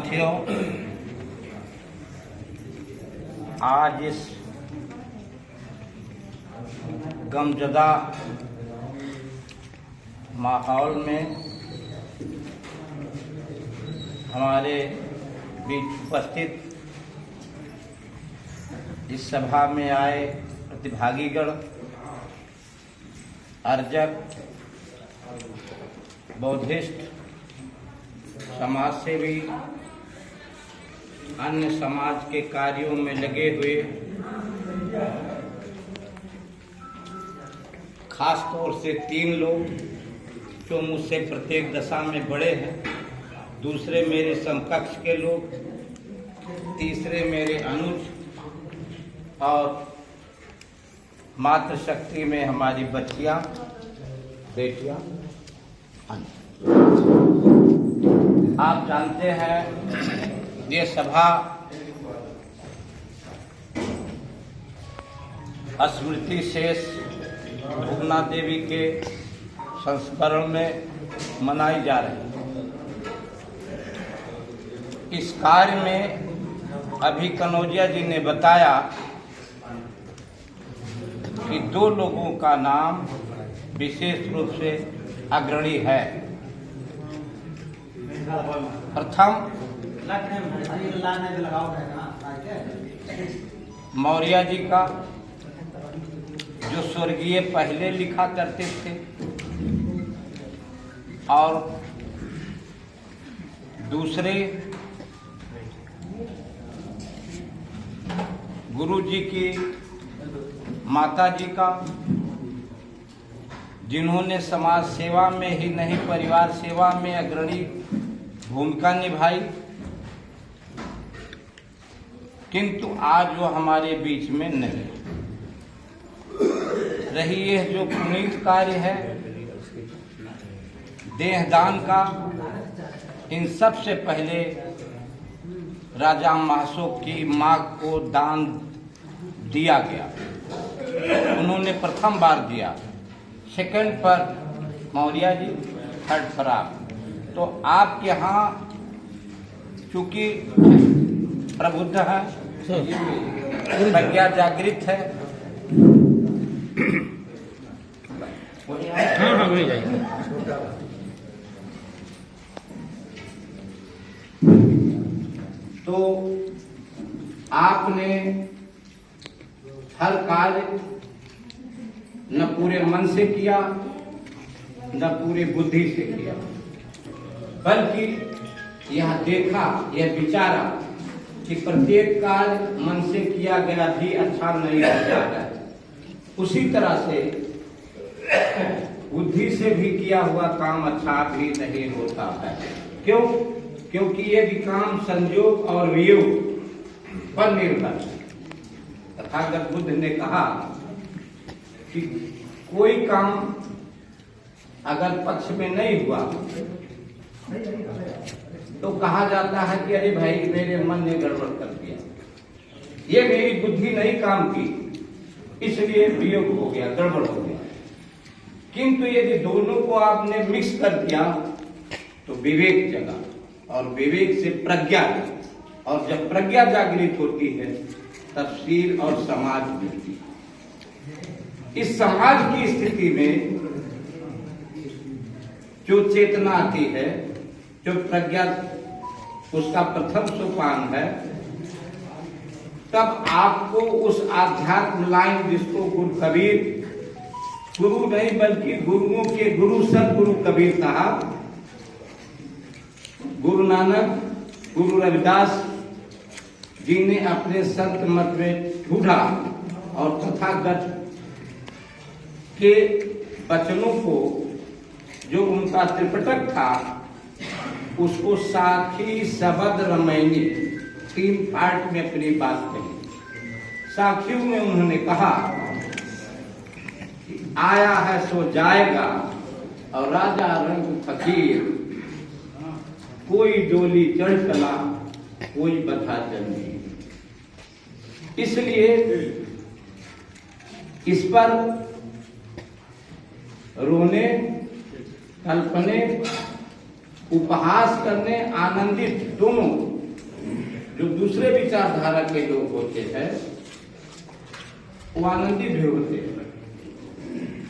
साथियों, आज इस गमज़दा माहौल में हमारे बीच उपस्थित इस सभा में आए प्रतिभागीगण, अर्जक, बौद्धिस्ट, समाज सेवी, अन्य समाज के कार्यों में लगे हुए, खास तौर से 3 लोग जो मुझसे प्रत्येक दशा में बड़े हैं, दूसरे मेरे समकक्ष के लोग, तीसरे मेरे अनुज और मातृशक्ति में हमारी बच्चियां, बेटियां। आप जानते हैं ये सभा स्मृति शेष भुवना देवी के संस्मरण में मनाई जा रही है। इस कार्य में अभी कनौजिया जी ने बताया कि 2 लोगों का नाम विशेष रूप से अग्रणी है। प्रथम मौर्य जी का, जो स्वर्गीय पहले लिखा करते थे, और दूसरे गुरु जी की माता जी का, जिन्होंने समाज सेवा में ही नहीं परिवार सेवा में अग्रणी भूमिका निभाई, किंतु आज वो हमारे बीच में नहीं रही। यह जो पुनीत कार्य है देहदान का, इन सब से पहले राजा महासो की मां को दान दिया गया। उन्होंने प्रथम बार दिया, सेकंड पर मौर्य जी, थर्ड पर आप। तो आपके यहाँ चूंकि प्रबुद्ध है, प्रज्ञा जागृत है, तो आपने हर कार्य न पूरे मन से किया, न पूरी बुद्धि से किया, बल्कि यह देखा, यह विचारा कि प्रत्येक कार्य मन से किया गया भी अच्छा नहीं होता है, उसी तरह से बुद्धि से भी किया हुआ काम अच्छा भी नहीं होता है। क्यों? क्योंकि यदि काम संयोग और वियोग पर निर्भर है। तथागत बुद्ध ने कहा कि कोई काम अगर पक्ष में नहीं हुआ तो कहा जाता है कि अरे भाई मेरे मन ने गड़बड़ कर दिया, ये मेरी बुद्धि नहीं काम की, इसलिए वियोग हो गया, गड़बड़ हो गया। किंतु यदि दोनों को आपने मिक्स कर दिया तो विवेक जगा, और विवेक से प्रज्ञा, और जब प्रज्ञा जागृत होती है तब शील और समाज मिलती है। इस समाज की स्थिति में जो चेतना आती है, जो प्रज्ञा उसका प्रथम सोपान है, तब आपको उस आध्यात्म लाइन, जिसको गुरु कबीर, गुरु नहीं बल्कि गुरुओं के गुरु सदगुरु कबीर कहा, गुरु नानक, गुरु रविदास जी ने अपने संत मत में ढूंढा और तथागत के वचनों को, जो उनका त्रिपिटक था, उसको साखी, शबद, रमैनी 3 पार्ट में अपनी बात कही। साखियों में उन्होंने कहा कि आया है सो जाएगा, और राजा रंग फकीर, कोई डोली चढ़ चला, कोई बधा चली। इसलिए इस पर रोने, कल्पने, उपहास करने, आनंदित दोनों जो दूसरे विचारधारा के लोग होते हैं वो आनंदित भी होते हैं।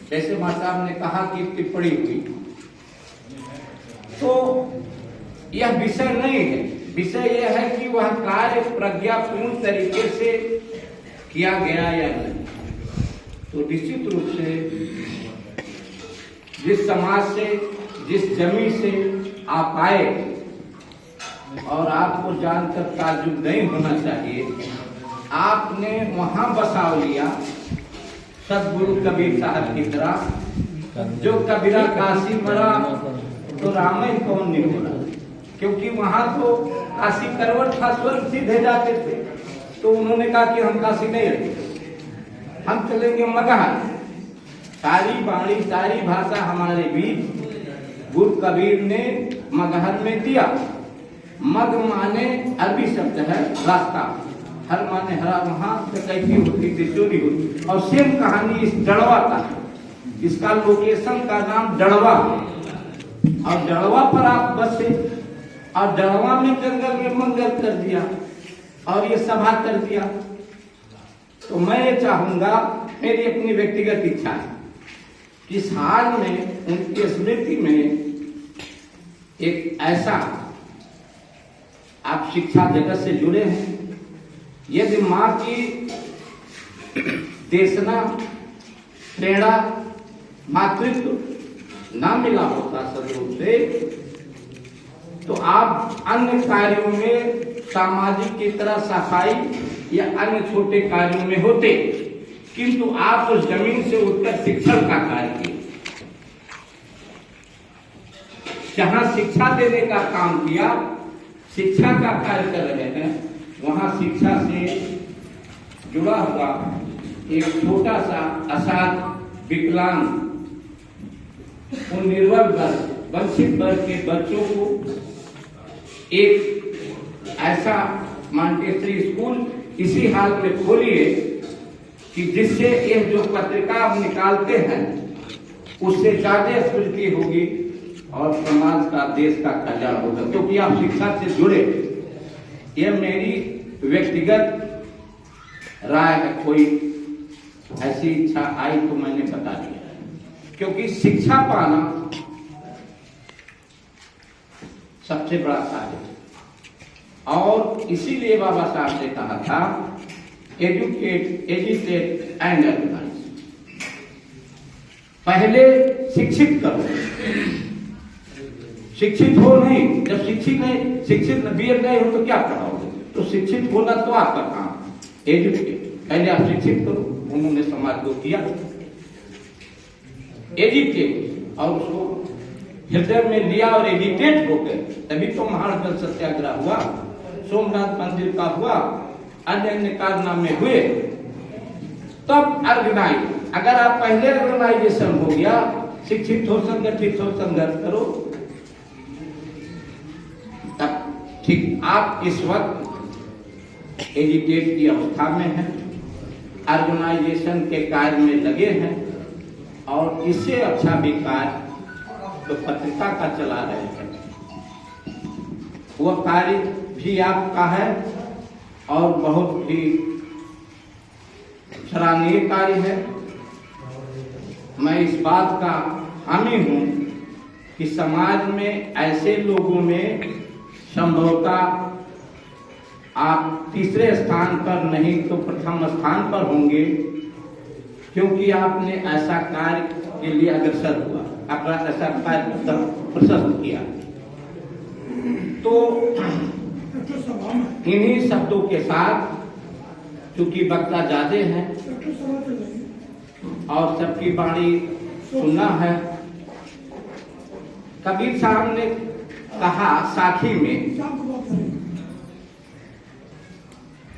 जैसे मां साहब ने कहा कि टिप्पणी हुई, तो यह विषय नहीं है। विषय यह है कि वह कार्य प्रज्ञापूर्ण तरीके से किया गया या नहीं। तो निश्चित रूप से जिस समाज से, जिस जमीन से आप आए, और आपको जानकर ताज्जुब नहीं होना चाहिए, आपने वहां बसाव लिया सदगुरु कबीर साहब की तरह। जो कबीरा काशी मरा तो रामायण कौन नहीं हो रहा, क्योंकि वहां तो काशी करवट था, स्वर्ग सीधे जाते थे। तो उन्होंने कहा कि हम काशी नहीं रहेंगे, हम चलेंगे मगहर। सारी वाणी सारी भाषा हमारे बीच गुरु कबीर ने मगहर में दिया। मग माने अरबी शब्द है रास्ता, हर माने हरा, वहां कैसी होती चोरी होती। और सेम कहानी इस डड़वा का, इसका लोकेशन का नाम डड़वा है। और डड़वा पर आप बसे और डड़वा में जंगल में मंगल कर दिया और ये सभा कर दिया। तो मैं ये चाहूंगा, मेरी अपनी व्यक्तिगत इच्छा है कि इस हाल में उनकी स्मृति में एक ऐसा, आप शिक्षा जगत से जुड़े हैं, यदि मां की देशना, प्रेरणा, मातृत्व ना मिला होता सदरूप से, तो आप अन्य कार्यों में सामाजिक की तरह सफाई या अन्य छोटे कार्यों में होते, किंतु आप उस जमीन से उठकर शिक्षण का कार्य किए। जहां शिक्षा देने का काम किया, शिक्षा का कार्य कर रहे हैं, वहां शिक्षा से जुड़ा हुआ एक छोटा सा असाध विकलांग उन निर्बल वर्ग, वंचित वर्ग के बच्चों को एक ऐसा मॉन्टेसरी स्कूल इसी हाल में खोलिए कि जिससे ये जो पत्रिका आप निकालते हैं उससे ज्यादा स्फूर्ति होगी और समाज का, देश का कल्याण होगा, क्योंकि आप शिक्षा से जुड़े। यह मेरी व्यक्तिगत राय है, कोई ऐसी इच्छा आई तो मैंने बता दिया, क्योंकि शिक्षा पाना सबसे बड़ा कार्य है। और इसीलिए बाबा साहब ने कहा था एजुकेट, एजुकेट एंड ऑर्गेनाइज। पहले शिक्षित करो, शिक्षित हो नहीं, जब शिक्षित बीएड नहीं हो तो क्या पढ़ाओगे? तो शिक्षित होना तो आपका काम। एजुकेट, पहले आप शिक्षित करो, उन्होंने समाज को किया एजुकेट, और उसको हृदय में लिया और एजुकेट हो गए, तभी तो महान जल सत्याग्रह हुआ, सोमनाथ मंदिर का हुआ, अन्य अन्य कारनामे हुए, तब ऑर्गेनाइज। अगर आप पहले ऑर्गेनाइजेशन हो गया, शिक्षित हो, संगठित हो, संघर्ष करो, तब ठीक। आप इस वक्त एजुकेट की अवस्था में हैं, ऑर्गेनाइजेशन के कार्य में लगे हैं, और इससे अच्छा भी कार्य तो पत्रिका का चला रहे हैं। वह कार्य भी आपका है और बहुत ही सराहनीय कार्य है। मैं इस बात का हामी हूं कि समाज में ऐसे लोगों में संभवतः आप तीसरे स्थान पर नहीं तो प्रथम स्थान पर होंगे, क्योंकि आपने ऐसा कार्य के लिए अग्रसर हुआ, अपना ऐसा कार्य प्रशस्त किया। तो इन्हीं शब्दों के साथ, चूंकि वक्ता ज्यादा हैं और सबकी वाणी सुनना है, कबीर साहब ने कहा साखी में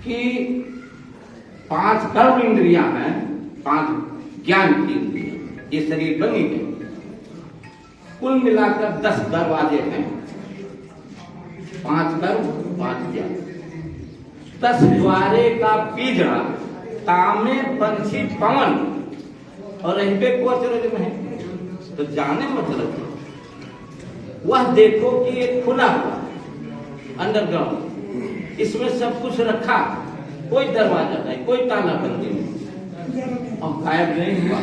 कि 5 कर्म इंद्रियां हैं, 5 ज्ञान की इंद्रियां, ये शरीर बनी है, कुल मिलाकर 10 दरवाजे हैं, 5 कर्म 5 ज्ञान। 10 द्वारे का पिंजरा, तामे पंछी पवन, और रहबे को अचरज में है, तो जाने मतलब वह देखो कि ये खुला हुआ अंडरग्राउंड, इसमें सब कुछ रखा, कोई दरवाजा नहीं, कोई ताला बंदी नहीं, और गायब नहीं हुआ,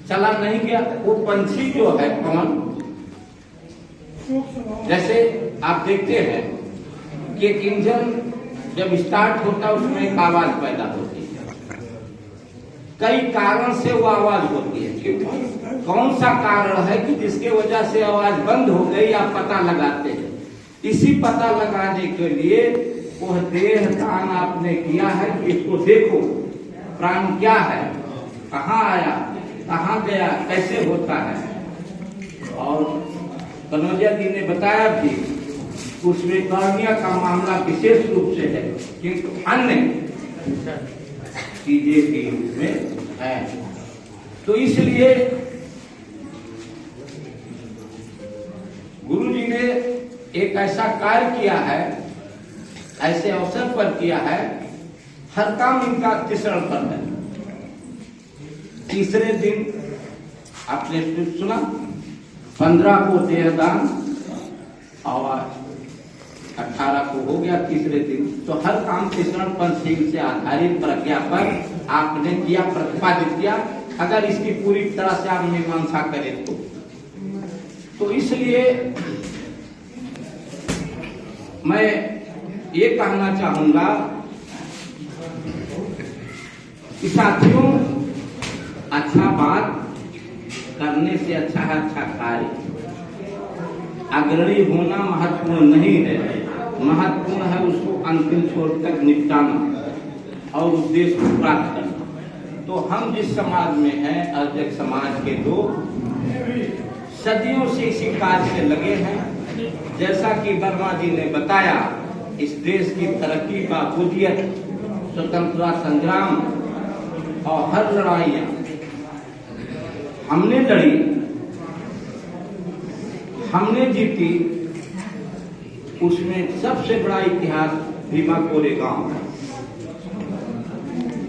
चला नहीं गया। वो पंछी जो है पवन, जैसे आप देखते हैं कि एक इंजन जब स्टार्ट होता है उसमें एक आवाज पैदा होती है, कई कारण से वो आवाज होती है। कौन सा कारण है कि जिसके वजह से आवाज बंद हो गई, आप पता लगाते हैं। इसी पता लगाने के लिए वह देह दान आपने किया है कि इसको देखो प्राण क्या है, कहाँ आया, कहाँ गया, कैसे होता है। और कनौजिया जी ने बताया भी उसमें कॉर्निया का मामला विशेष रूप से है, किंतु अन्य चीजें भी उसमें है। तो इसलिए गुरु जी ने एक ऐसा कार्य किया है, ऐसे अवसर पर किया है, हर काम इनका तीसरा पर है। तीसरे दिन आपने सुना, 15 को देहदान और 18 को हो गया तीसरे दिन। तो हर काम तीसरा पंचशील से आधारित प्रज्ञा पर आपने किया, प्रतिपादित किया। अगर इसकी पूरी तरह से आप मीमांसा करें तो इसलिए मैं ये कहना चाहूंगा कि साथियों, अच्छा बात करने से अच्छा है अच्छा कार्य। अग्रणी होना महत्वपूर्ण नहीं है, महत्वपूर्ण है उसको अंतिम छोर तक निपटाना और उद्देश्य को प्राप्त करना। तो हम जिस समाज में हैं, अर्जक समाज के लोग सदियों से इसी कार्य से लगे हैं। जैसा कि वर्मा जी ने बताया, इस देश की तरक्की, बाखुदियत, स्वतंत्रता संग्राम और हर लड़ाइयां हमने लड़ी, हमने जीती। उसमें सबसे बड़ा इतिहास भीमा कोरेगांव है।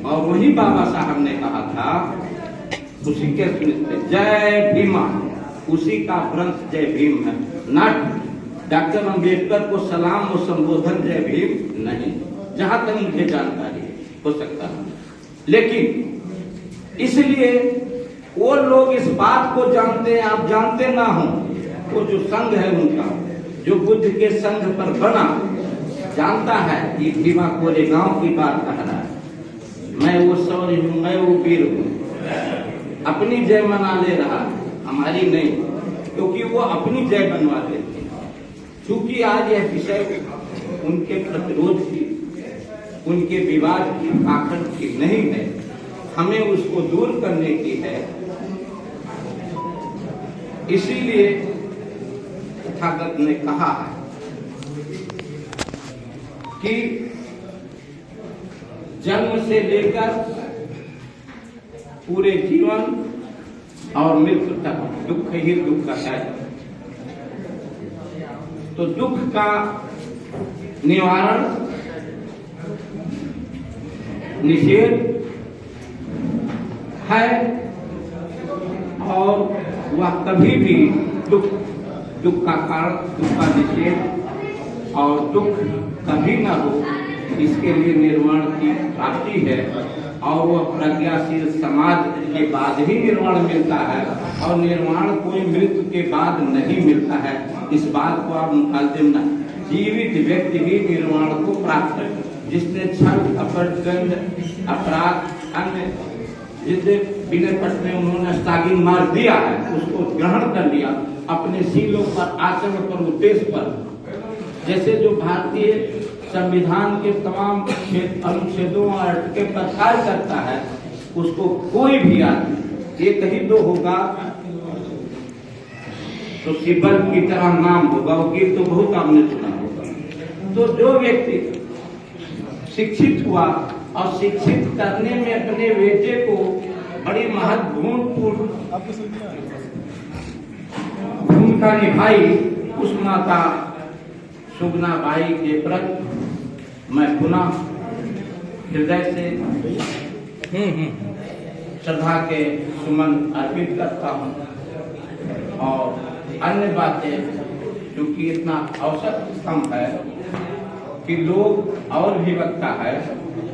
और वही बाबा साहब ने कहा था, उसी के स्मृति जय भीमा, उसी का वंश जय भीम है। नट डॉक्टर अंबेडकर को सलाम और संबोधन जय भीम नहीं, जहां तक मुझे जानकारी हो सकता है। लेकिन इसलिए वो लोग इस बात को जानते हैं, आप जानते ना हो। वो जो संघ है उनका, जो बुद्ध के संघ पर बना, जानता है कि भीमा कोरेगांव की बात कह रहा है। मैं वो शौर्य हूँ, मैं वो वीर हूँ। अपनी जय मना ले रहा, हमारी नहीं, क्योंकि वो अपनी जय बनवाते थे। चूंकि आज यह विषय उनके प्रतिरोध की, उनके विवाद की, आखिर की नहीं है, हमें उसको दूर करने की है। इसीलिए तथागत ने कहा है कि जन्म से लेकर पूरे जीवन और मृत्यु तक दुख ही दुख है। तो दुख का निवारण, निषेध है, और वह कभी भी दुख का कारण, दुख का निषेध और दुख कभी ना हो, इसके लिए निर्वाण की प्राप्ति है। और वह प्रज्ञाशील समाज के बाद ही निर्वाण मिलता है, और निर्वाण कोई मृत्यु के बाद नहीं मिलता है। इस बात को आप मुकालदम ना, जीवित व्यक्ति ही निर्वाण को प्राप्त है। जिसने छल, कपट, गंध, अपराध, अन्य जिसने बिना पट में उन्होंने स्टागिंग मार दिया है, उसको ग्रहण कर लिया अपने शीलों पर, आचरण पर, उद्देश्य पर। जैसे जो भारतीय संविधान के तमाम अनुच्छेदों और अटके पर कार्य करता है, उसको कोई भी आदमी, एक ही दो होगा तो सिब्बल की तरह नाम होगा, वो गीत तो बहुत आपने सुना होगा। तो जो व्यक्ति शिक्षित हुआ और शिक्षित करने में अपने बेटे को बड़ी महत्वपूर्ण भूमिका निभाई, उस माता सुगना बाई के प्रति मैं पुनः हृदय से श्रद्धा के सुमन अर्पित करता हूँ। और अन्य बातें क्योंकि इतना औसत स्तंभ है कि लोग और भी बकता है